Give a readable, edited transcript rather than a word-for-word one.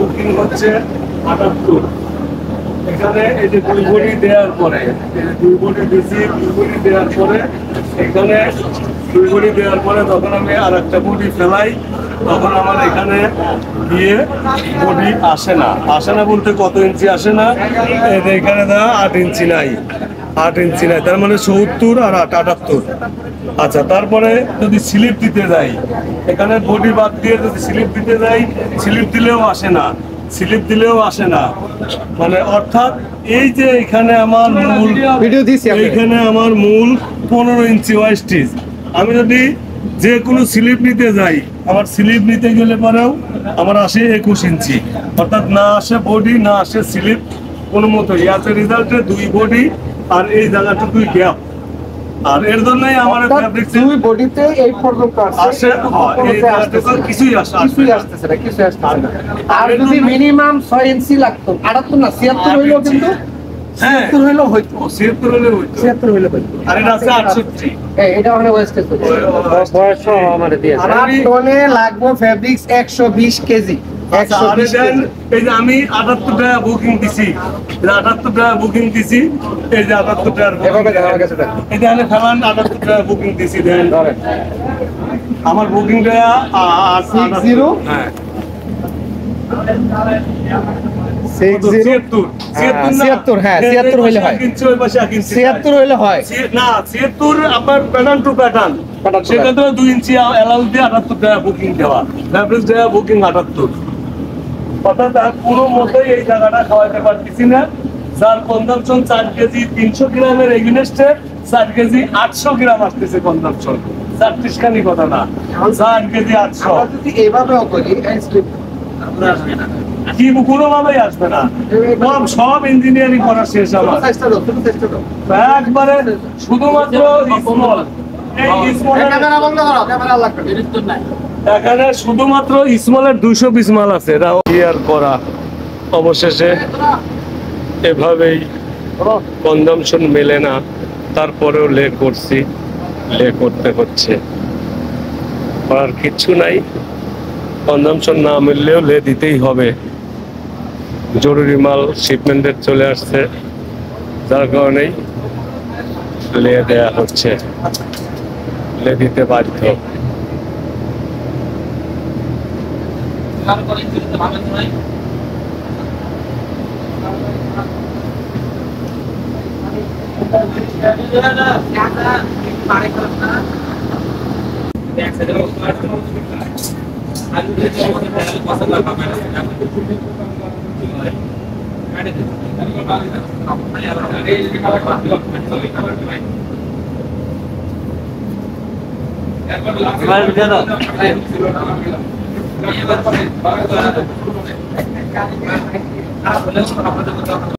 Booking হচ্ছে 78। এখানে এই যে 2 বডি দেওয়ার পরে, এই যে 2 বডি দিছি, 2 বডি দেওয়ার পরে এখানে 2 বডি দেওয়ার পরে তখন আমি আর একটা বডি ফেলাই, তখন আমার এখানে গিয়ে বডি আসে না বলতে কত ইঞ্চি আসে না, এখানে না 8 ইঞ্চি নাই, 8 ইঞ্চি নাই, তার মানে 70 আর 8 78। আচ্ছা, তারপরে যদি স্লিপ দিতে যাই, এখানে বডি বাদ দিয়ে যদি স্লিপ দিতে যাই, স্লিপ দিলেও আসে না, মানে অর্থাৎ এই যে এখানে আমার মূল এইখানে আমার মূল 15 ইঞ্চি ওয়েস্টেজ, আমি যদি যে কোনো স্লিপ নিতে যাই, আমার স্লিপ নিতে গেলে পরেও আমার আসে 21 ইঞ্চি, অর্থাৎ না আসে বডি না আসে স্লিপ কোনো মতোই আছে। রেজাল্টে 2 বডি আর এই জায়গাটুকুই গ্যাপ, আর এর জন্যই আমার ফেব্রিক্স 2 বডিতে 8 পর্যন্ত আসে, এই জায়গাটুকু কিছুই আসতেছে না। আর যদি মিনিমাম 6 ইঞ্চি লাগতো, 78 না 76 হইলো, কিন্তু 76 হইলো হইতো, 76 হইলো হইতো। আর এটা আছে 68। এটা মানে ওয়েস্টেজ বয়স আমারে দিয়েছে। আর টনে লাগবে ফেব্রিক্স 120 কেজি। 120 কেজি। এই যে আমি 78 টাকা বুকিং দিছি, এই যে 78 টাকা বুকিং দিছি, এই যে 78 টাকা এভাবে দেখা গেছে দেখো। এটা আমি ফেলান 78 টাকা বুকিং দিছি, দেন আমার বুকিংটা 60 হ্যাঁ 76 হ্যাঁ 76 হইলে হয়, 76 হইলে হয় না 76 আপনার প্যাটার্ন টু প্যাটার্ন, সেক্ষেত্রে 2 ইঞ্চি অ্যালাউ দিয়ে 78 টাকা বুকিং দেওয়া, ফ্যাব্রিক্স দেওয়া বুকিং 78। অর্থাৎ পুরো মতোই এই জায়গাটা খাওয়াতে পারতেছি না, যার কনজাম্পশন 4 কেজি 300 গ্রামের এগেইনস্টে 4 কেজি 800 গ্রাম আসতেছে কনজাম্পশন, 40 খানি কথা না, 4 কেজি 800। আমরা যদি এভাবেও করি কি কোনোভাবেই আসবে না, সব ইঞ্জিনিয়ারিং করা শেষ আমার একবারে, শুধুমাত্র স্মল, এই স্মলের এখানে শুধুমাত্র স্মলের 200 পিস মাল আছে, এটা ক্লিয়ার করা। অবশেষে এভাবেই কনজাম্পশন মেলে না, তারপরেও লে করছি, লে করতে হচ্ছে, আর কিচ্ছু নাই, কনজাম্পশন না মিললেও লে দিতেই হবে। জরুরি মাল শিপমেন্টের চলে আসছে, যার কারণেই লে দেয়া হচ্ছে, লে দিতে বাধ্য।